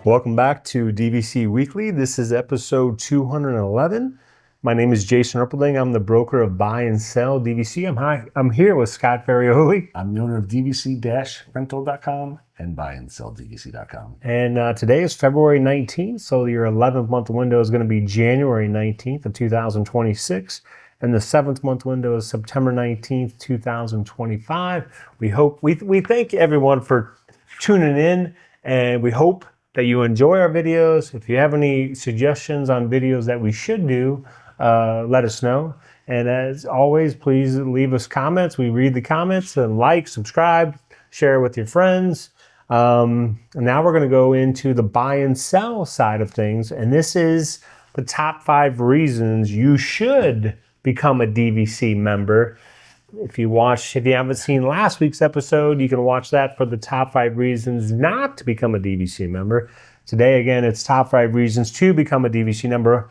Welcome back to DVC Weekly. This is episode 211. My name is Jason Erpelding. I'm the broker of Buy and Sell DVC. I'm here with Scott Ferraioli. I'm the owner of DVC-Rental.com and BuyandSellDVC.com. And today is February 19th, so your 11th month window is going to be January 19th of 2026. And the 7th month window is September 19th, 2025. We thank everyone for tuning in, and we hope that you enjoy our videos. If you have any suggestions on videos that we should do, let us know. And as always, please leave us comments. We read the comments, and like, subscribe, share with your friends. And now we're going to go into the buy and sell side of things. And this is the top 5 reasons you should become a DVC member. If you haven't seen last week's episode, you can watch that for the top 5 reasons not to become a DVC member. Today, again, it's top 5 reasons to become a DVC member.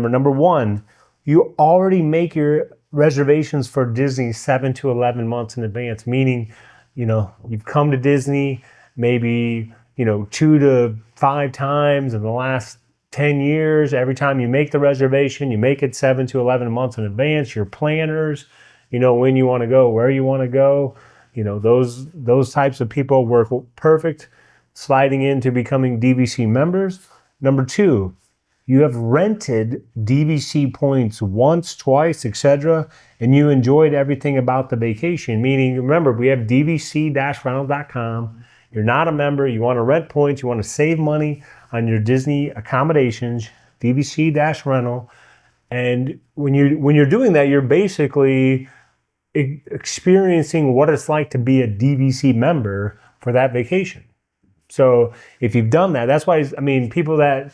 Number 1, you already make your reservations for Disney 7 to 11 months in advance, meaning, you've come to Disney maybe, 2 to 5 times in the last 10 years. Every time you make the reservation, you make it 7 to 11 months in advance. Your planners, when you want to go, where you want to go. Those types of people work perfect sliding into becoming DVC members. Number 2, you have rented DVC points once, twice, etc., and you enjoyed everything about the vacation. Meaning, remember, we have DVC-Rental.com. You're not a member. You want to rent points. You want to save money on your Disney accommodations. DVC-Rental. And when you're doing that, you're basically experiencing what it's like to be a DVC member for that vacation. So if you've done that, that's why, people that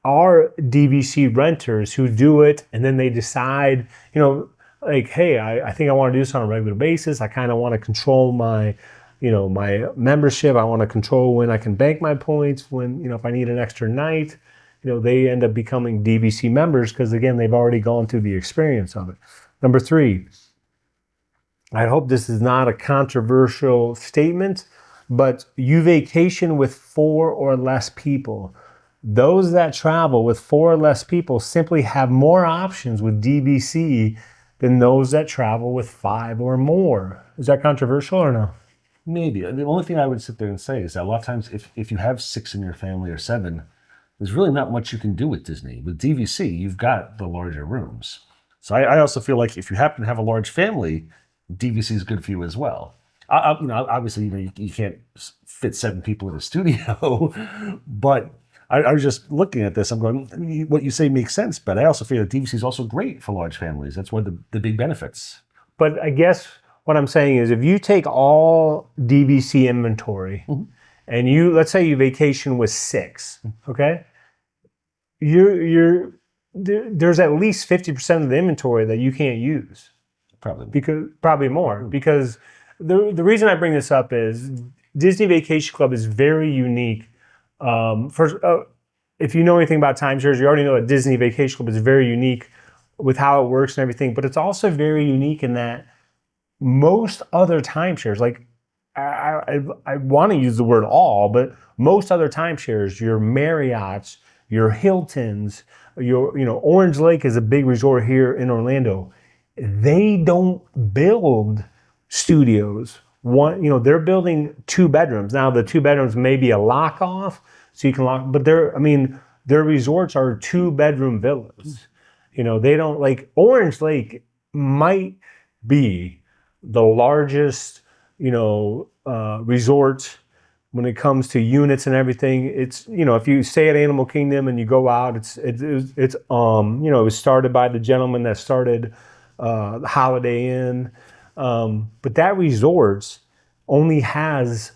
are DVC renters who do it and then they decide, hey, I think I want to do this on a regular basis. I kind of want to control my, my membership. I want to control when I can bank my points, when, if I need an extra night, they end up becoming DVC members because, again, they've already gone through the experience of it. Number 3, I hope this is not a controversial statement, but you vacation with 4 or less people. Those that travel with 4 or less people simply have more options with DVC than those that travel with 5 or more. Is that controversial or no? Maybe. The only thing I would sit there and say is that a lot of times if you have 6 in your family or 7, there's really not much you can do with Disney. With DVC, you've got the larger rooms. So I also feel like if you happen to have a large family, DVC is good for you as well. Obviously, you can't fit 7 people in a studio, but I was just looking at this. I'm going, what you say makes sense, but I also feel that DVC is also great for large families. That's one of the big benefits. But I guess what I'm saying is, if you take all DVC inventory, and let's say you vacation with 6, okay, there's at least 50% of the inventory that you can't use. Probably more. Because the reason I bring this up is Disney Vacation Club is very unique. If you know anything about timeshares, you already know that Disney Vacation Club is very unique with how it works and everything. But it's also very unique in that most other timeshares, like I want to use the word all, but most other timeshares, your Marriotts, your Hiltons, Orange Lake is a big resort here in Orlando. They don't build studios. They're building 2 bedrooms. Now the 2 bedrooms may be a lock off, so you can lock, but their resorts are 2-bedroom villas. They don't, like Orange Lake might be the largest, resort when it comes to units and everything. It's, if you stay at Animal Kingdom and you go out, it was started by the gentleman that started the Holiday Inn. But that resort only has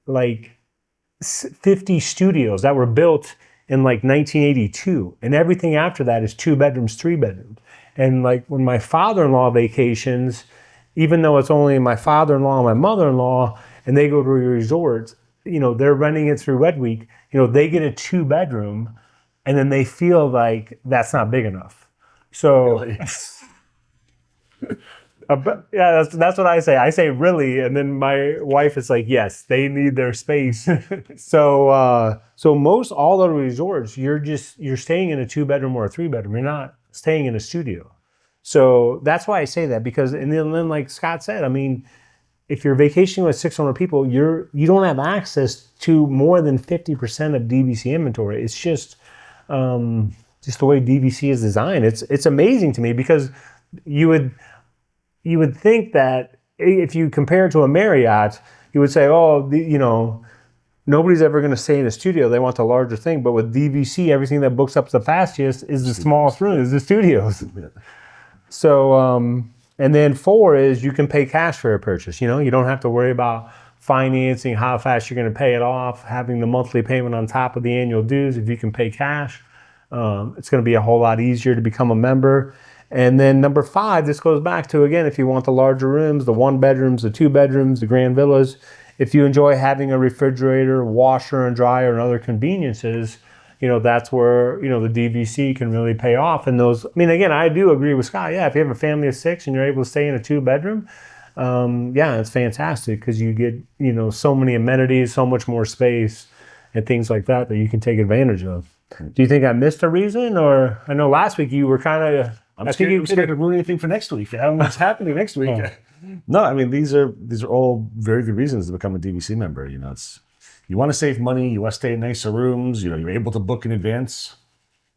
like 50 studios that were built in like 1982. And everything after that is 2 bedrooms, 3 bedrooms. And like when my father-in-law vacations, even though it's only my father-in-law and my mother-in-law, and they go to resorts, they're renting it through Red Week, they get a 2-bedroom, and then they feel like that's not big enough. So Really? Yeah, that's what I say. I say really, and then my wife is like, yes, they need their space. So most all the resorts, you're staying in a 2-bedroom or a 3-bedroom. You're not staying in a studio. So that's why I say that, because and then like Scott said, I mean, if you're vacationing with 600 people, you don't have access to more than 50% of DVC inventory. It's just the way DVC is designed. It's amazing to me, because you would think that if you compare it to a Marriott, you would say, oh, nobody's ever going to stay in a studio. They want the larger thing. But with DVC, everything that books up the fastest is the smallest room, is the studios. So, and then 4 is you can pay cash for a purchase. You don't have to worry about financing, how fast you're going to pay it off, having the monthly payment on top of the annual dues. If you can pay cash, it's going to be a whole lot easier to become a member. And then number 5, this goes back to, again, if you want the larger rooms, the 1-bedrooms, the 2-bedrooms, the grand villas, if you enjoy having a refrigerator, washer and dryer, and other conveniences, that's where, the DVC can really pay off. And those, I mean, again, I do agree with Scott. Yeah, if you have a family of 6 and you're able to stay in a 2-bedroom, yeah, it's fantastic, because you get, so many amenities, so much more space and things like that you can take advantage of. Do you think I missed a reason? Or I know last week you were kind of... I'm scared to ruin anything for next week. I don't know what's happening next week. Oh. No, I mean, these are all very good reasons to become a DVC member. You want to save money, you want to stay in nicer rooms, you're able to book in advance.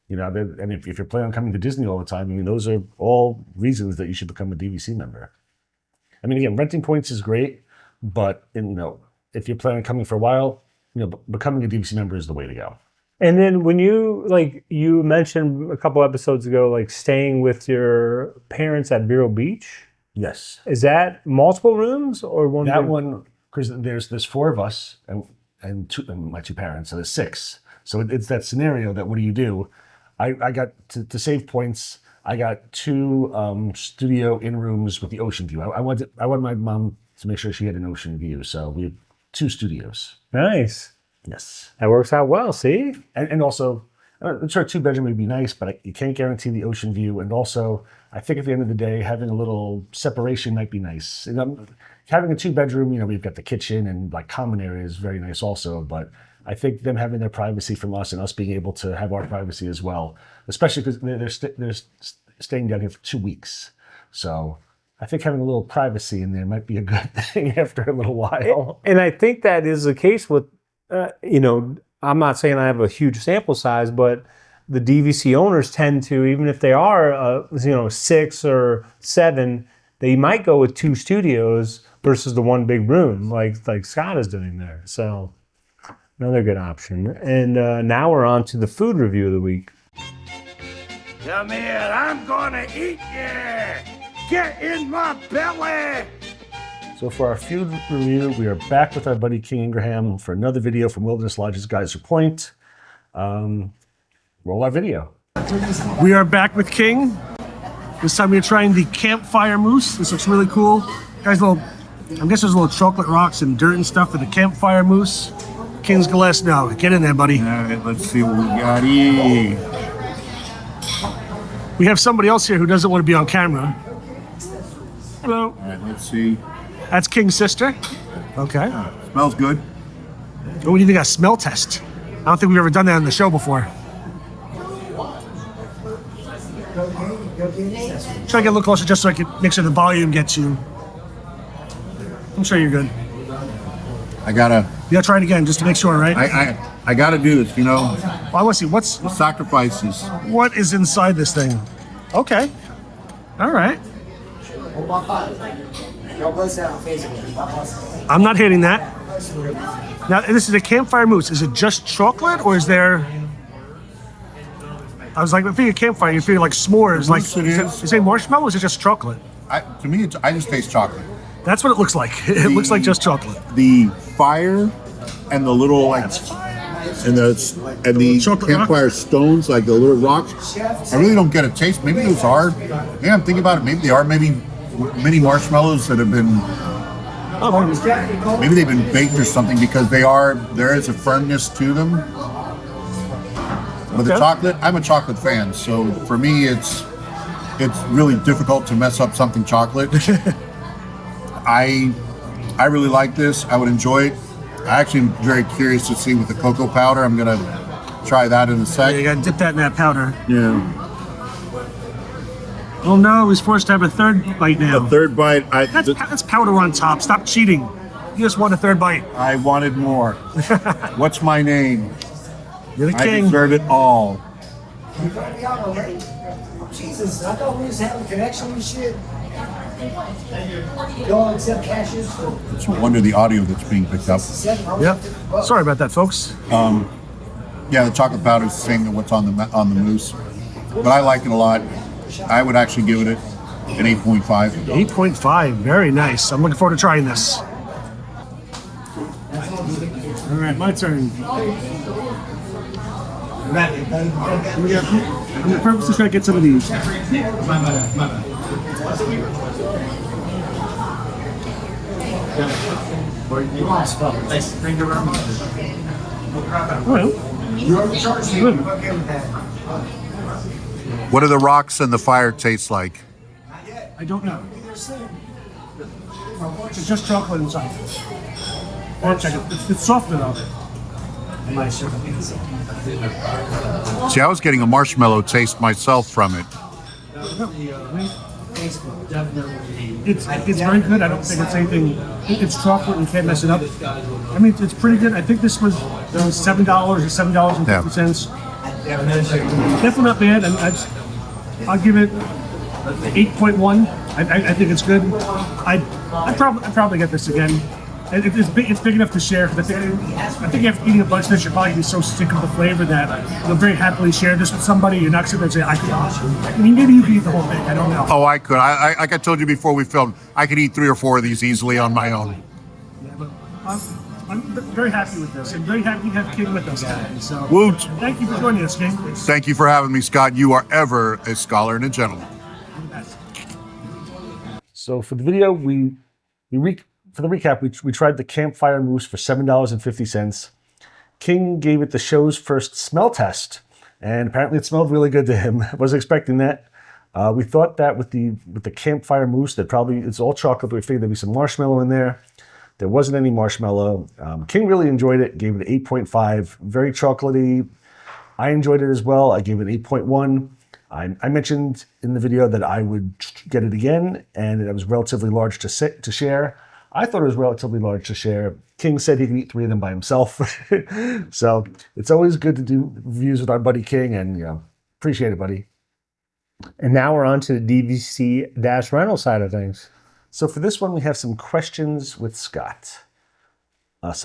And if you're planning on coming to Disney all the time, I mean, those are all reasons that you should become a DVC member. I mean, again, renting points is great, but if you're planning on coming for a while, becoming a DVC member is the way to go. And then when you mentioned a couple episodes ago, staying with your parents at Vero Beach. Yes. Is that multiple rooms or one? That one, because there's 4 of us and my 2 parents, so there's 6. So it's that scenario that what do you do? I got to save points. I got 2 studio in rooms with the ocean view. I wanted my mom to make sure she had an ocean view, so we have 2 studios. Nice. Yes. That works out well, see? And also, I'm sure a 2-bedroom would be nice, but you can't guarantee the ocean view. And also, I think at the end of the day, having a little separation might be nice. Having a 2-bedroom, we've got the kitchen and common areas, very nice also. But I think them having their privacy from us and us being able to have our privacy as well, especially because they're staying down here for 2 weeks. So I think having a little privacy in there might be a good thing after a little while. And I think that is the case with, I'm not saying I have a huge sample size, but the DVC owners tend to, even if they are, 6 or 7, they might go with 2 studios versus the 1 big room, like Scott is doing there. So another good option. And now we're on to the food review of the week. Come here, I'm gonna eat you. Get in my belly. So for our food review, we are back with our buddy King Ingraham for another video from Wilderness Lodge's Geyser Point. Roll our video. We are back with King. This time we're trying the Campfire Mousse. This looks really cool. Guys, I guess there's little chocolate rocks and dirt and stuff for the Campfire Mousse. King's gonna let us know. Get in there, buddy. All right, let's see what we got here. We have somebody else here who doesn't want to be on camera. Hello. All right, let's see. That's King's sister. Okay. Smells good. What do you think of smell test? I don't think we've ever done that on the show before. Try to get a little closer just so I can make sure the volume gets you. I'm sure you're good. I gotta try it again just to make sure, right? I gotta do this, Well, I want to see what's the sacrifices. what is inside this thing. Okay. All right. I'm not hitting that. Now, this is a Campfire Mousse. Is it just chocolate, or is there... I was like, I figure campfire, you feel like s'mores. Is it marshmallow, or is it just chocolate? To me, I just taste chocolate. That's what it looks like. It looks like just chocolate. The fire and the little and the Chocolate campfire rock? stones, like the little rocks. I really don't get a taste. Maybe those are. Yeah, I'm thinking about it. Maybe they are. Maybe mini marshmallows that have been. Maybe they've been baked or something, because there is a firmness to them. But the chocolate, I'm a chocolate fan, so for me it's it's really difficult to mess up something chocolate. I really like this. I would enjoy it. I actually am very curious to see with the cocoa powder. I'm gonna try that in a Yeah, sec. you gotta dip that in that powder. Yeah. Oh no, he's forced to have a third bite now. The third bite, That's powder on top. Stop cheating. You just want a third bite. I wanted more. What's my name? You're the I king. deserve it all. Jesus, I thought we was having a connection and shit. Y'all accept cashes for It's no wonder the audio that's being picked up. Yep. Sorry about that, folks. Yeah, the chocolate powder is the same as what's on the mousse, but I like it a lot. I would actually give it an 8.5. 8.5. Very nice. I'm looking forward to trying this. All right, my turn. I'm gonna purposely try to get some of these. Good. What do the rocks and the fire taste like? I don't know. It's just chocolate inside. Or check it. It's softer though. See, I was getting a marshmallow taste myself from it. It's very good. I don't think it's anything. It's chocolate. You can't mess it up. I mean, it's pretty good. I think this was $7 or $7.50. Definitely not bad. And I'll give it 8.1. I think it's good. I'd probably get this again. It's big enough to share because I think after eating a bunch of this, you're probably gonna be so sick of the flavor that you'll very happily share this with somebody. You're not going to say, I mean, maybe you can eat the whole thing. I don't know. Oh, I could. I like I told you before we filmed, I could eat 3 or 4 of these easily on my own. Yeah, but I'm very happy with this. I'm very happy to have King with us today. So, Woot. Thank you for joining us, King. Thank you for having me, Scott. You are ever a scholar and a gentleman. So for the video, for the recap, we tried the Campfire Mousse for $7.50. King gave it the show's first smell test, and apparently it smelled really good to him. I wasn't expecting that. We thought that with the Campfire Mousse, that probably it's all chocolate, but we figured there'd be some marshmallow in there. There wasn't any marshmallow. King really enjoyed it, gave it an 8.5, very chocolatey. I enjoyed it as well. I gave it an 8.1. I mentioned in the video that I would get it again, and it was relatively large to share. I thought it was relatively large to share. King said he could eat 3 of them by himself. So it's always good to do reviews with our buddy King, and appreciate it, buddy. And now we're on to the DVC-Rental side of things. So for this one, we have some questions with Scott. It's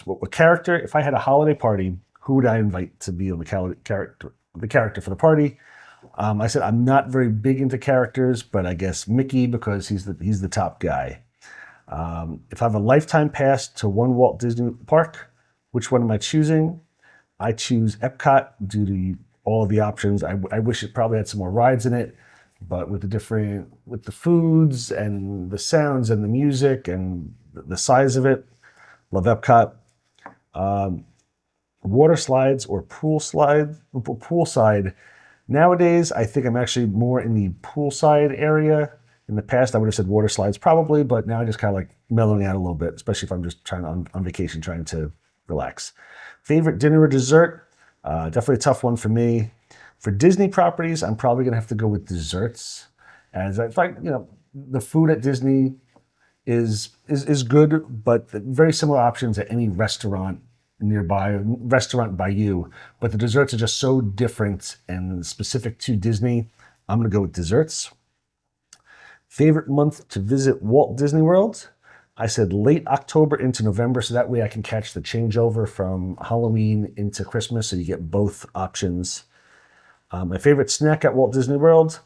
what character, if I had a holiday party, who would I invite to be the character for the party? I said I'm not very big into characters, but I guess Mickey, because he's the top guy. If I have a lifetime pass to one Walt Disney Park, which one am I choosing? I choose Epcot due to all of the options. I wish it probably had some more rides in it, but with the foods and the sounds and the music and the size of it, love Epcot. Water slides or poolside. Nowadays, I think I'm actually more in the poolside area. In the past, I would have said water slides probably, but now I just kind of like mellowing out a little bit, especially if I'm just on vacation, trying to relax. Favorite dinner or dessert? Definitely a tough one for me. For Disney properties, I'm probably gonna have to go with desserts. As I find, the food at Disney is good, but very similar options at any restaurant nearby, restaurant by you, but the desserts are just so different and specific to Disney. I'm gonna go with desserts. Favorite month to visit Walt Disney World? I said late October into November, so that way I can catch the changeover from Halloween into Christmas, so you get both options. My favorite snack at Walt Disney World?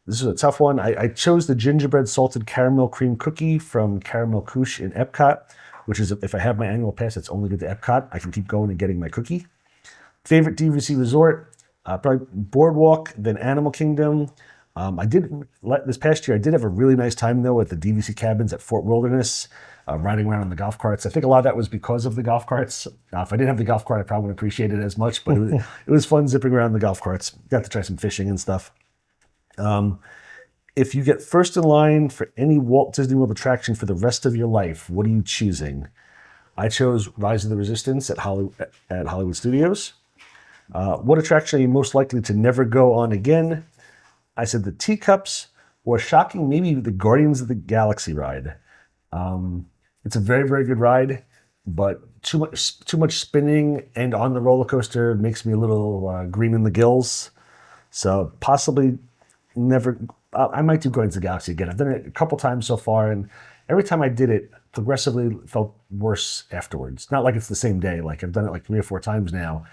This is a tough one. I chose the gingerbread salted caramel cream cookie from Caramel Couche in Epcot, which is, if I have my annual pass, it's only good to Epcot. I can keep going and getting my cookie. Favorite DVC resort? Probably Boardwalk, then Animal Kingdom. This past year, I did have a really nice time though at the DVC cabins at Fort Wilderness, riding around on the golf carts. I think a lot of that was because of the golf carts. If I didn't have the golf cart, I probably wouldn't appreciate it as much, but it was fun zipping around the golf carts. Got to try some fishing and stuff. If you get first in line for any Walt Disney World attraction for the rest of your life, what are you choosing? I chose Rise of the Resistance at Hollywood Studios. What attraction are you most likely to never go on again? I said the Teacups, or shocking, maybe the Guardians of the Galaxy ride. It's a very, very good ride, but too much spinning and on the roller coaster makes me a little green in the gills. So possibly never. I might do Guardians of the Galaxy again. I've done it a couple times so far, and every time I did it, progressively felt worse afterwards. Not like it's the same day. Like I've done it like 3 or 4 times now.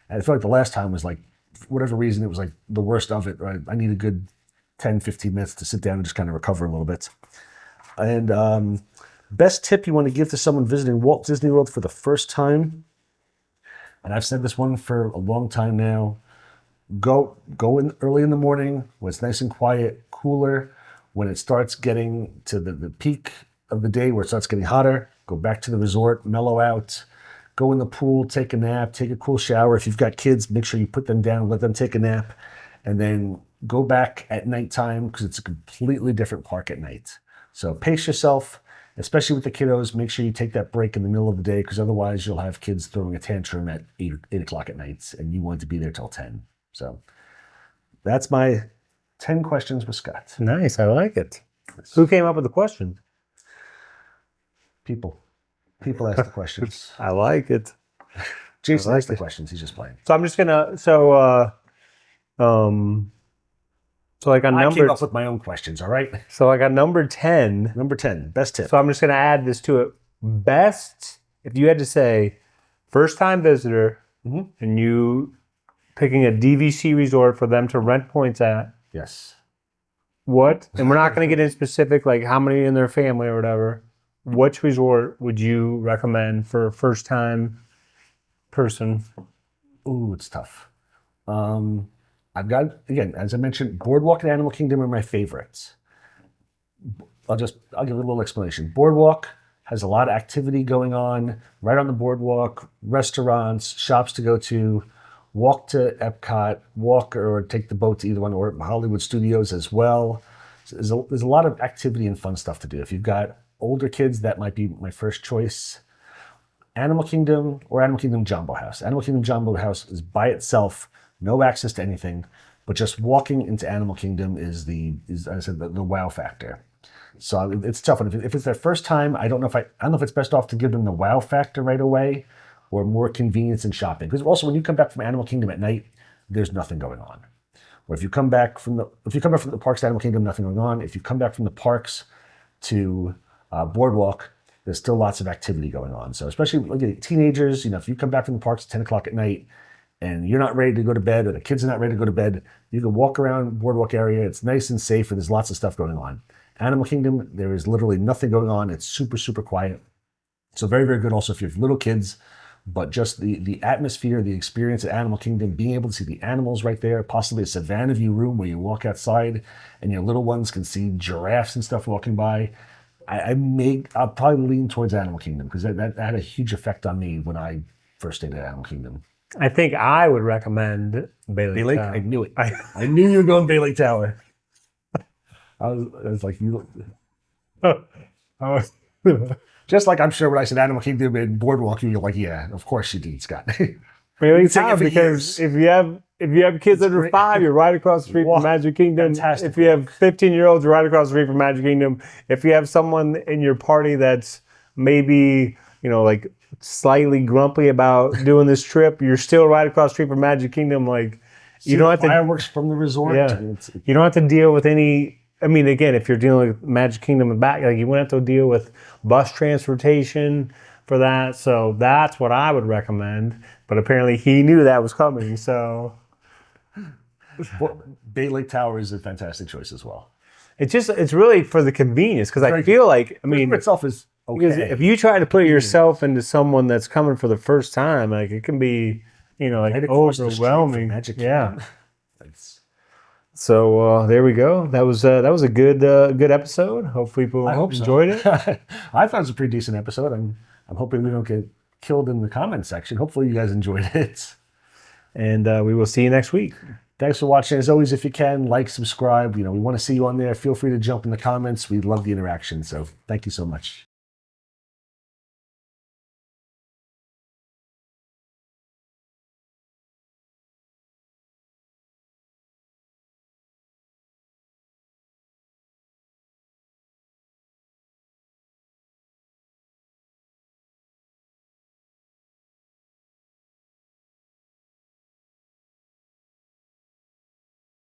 And I feel like the last time was like, for whatever reason, it was like the worst of it. Right? I need a good 10, 15 minutes to sit down and just kind of recover a little bit. And best tip you want to give to someone visiting Walt Disney World for the first time. And I've said this one for a long time now. Go in early in the morning when it's nice and quiet, cooler. When it starts getting to the peak of the day where it starts getting hotter, go back to the resort, mellow out, go in the pool, take a nap, take a cool shower. If you've got kids, make sure you put them down, let them take a nap, and then go back at nighttime because it's a completely different park at night. So pace yourself, especially with the kiddos. Make sure you take that break in the middle of the day because otherwise you'll have kids throwing a tantrum at 8 o'clock at night and you want to be there till 10. So that's my 10 questions with Scott. Nice. I like it. Who came up with the question? People ask the questions. I like it. Jason like asked the it. questions. He's just playing. So I'm just gonna. So like on I number. came up with my own questions. All right. So like on number 10. Number 10, best tip. So I'm just gonna add this to it. Best, if you had to say, first time visitor, and you picking a DVC resort for them to rent points at. Yes. What? And we're not going to get in specific, like how many in their family or whatever. Which resort would you recommend for a first-time person? Ooh, it's tough. I've got, again, as I mentioned, Boardwalk and Animal Kingdom are my favorites. I'll give a little explanation. Boardwalk has a lot of activity going on right on the boardwalk, restaurants, shops to go to. Walk to Epcot, walk or take the boat to either one, or Hollywood Studios as well. There's a lot of activity and fun stuff to do. If you've got older kids, that might be my first choice. Animal Kingdom or Animal Kingdom Jumbo House. Animal Kingdom Jumbo House is by itself, no access to anything, but just walking into Animal Kingdom is as I said, the wow factor. So it's tough. And if it's their first time, I don't know if it's best off to give them the wow factor right away, or more convenience in shopping. Because also when you come back from Animal Kingdom at night, there's nothing going on. Or if you come back from the parks to Animal Kingdom, nothing going on. If you come back from the parks to Boardwalk, there's still lots of activity going on. So especially like teenagers, if you come back from the parks at 10 o'clock at night and you're not ready to go to bed or the kids are not ready to go to bed, you can walk around Boardwalk area. It's nice and safe and there's lots of stuff going on. Animal Kingdom, there is literally nothing going on. It's super, super quiet. So very, very good also if you have little kids. But just the atmosphere, the experience at Animal Kingdom, being able to see the animals right there, possibly a Savannah View room where you walk outside and your little ones can see giraffes and stuff walking by. I'll probably lean towards Animal Kingdom because that had a huge effect on me when I first stayed at Animal Kingdom. I think I would recommend Bay Lake Tower. I knew it. I knew you were going Bay Lake Tower. I was like, you. Just like I'm sure when I said Animal Kingdom and Boardwalk, you're like, yeah, of course you did, Scott. Really tough because if you have kids under 5, you're right across the street from Magic Kingdom. Fantastic. If you have 15-year-olds, you're right across the street from Magic Kingdom. If you have someone in your party that's maybe, like slightly grumpy about doing this trip, you're still right across the street from Magic Kingdom. Like you don't have to fireworks from the resort. Yeah. You don't have to deal with any. I mean, again, if you're dealing with Magic Kingdom and back, like you wouldn't have to deal with bus transportation for that. So that's what I would recommend. But apparently he knew that was coming. So Bay Lake Tower is a fantastic choice as well. it's really for the convenience because I feel like, I mean, itself is okay. Because if you try to put yourself into someone that's coming for the first time, like it can be, like overwhelming. Yeah. So there we go. That was a good episode. Hopefully people enjoyed it. I thought it was a pretty decent episode. I'm hoping we don't get killed in the comment section. Hopefully you guys enjoyed it. And we will see you next week. Thanks for watching. As always, if you can, like, subscribe. We want to see you on there. Feel free to jump in the comments. We love the interaction. So thank you so much.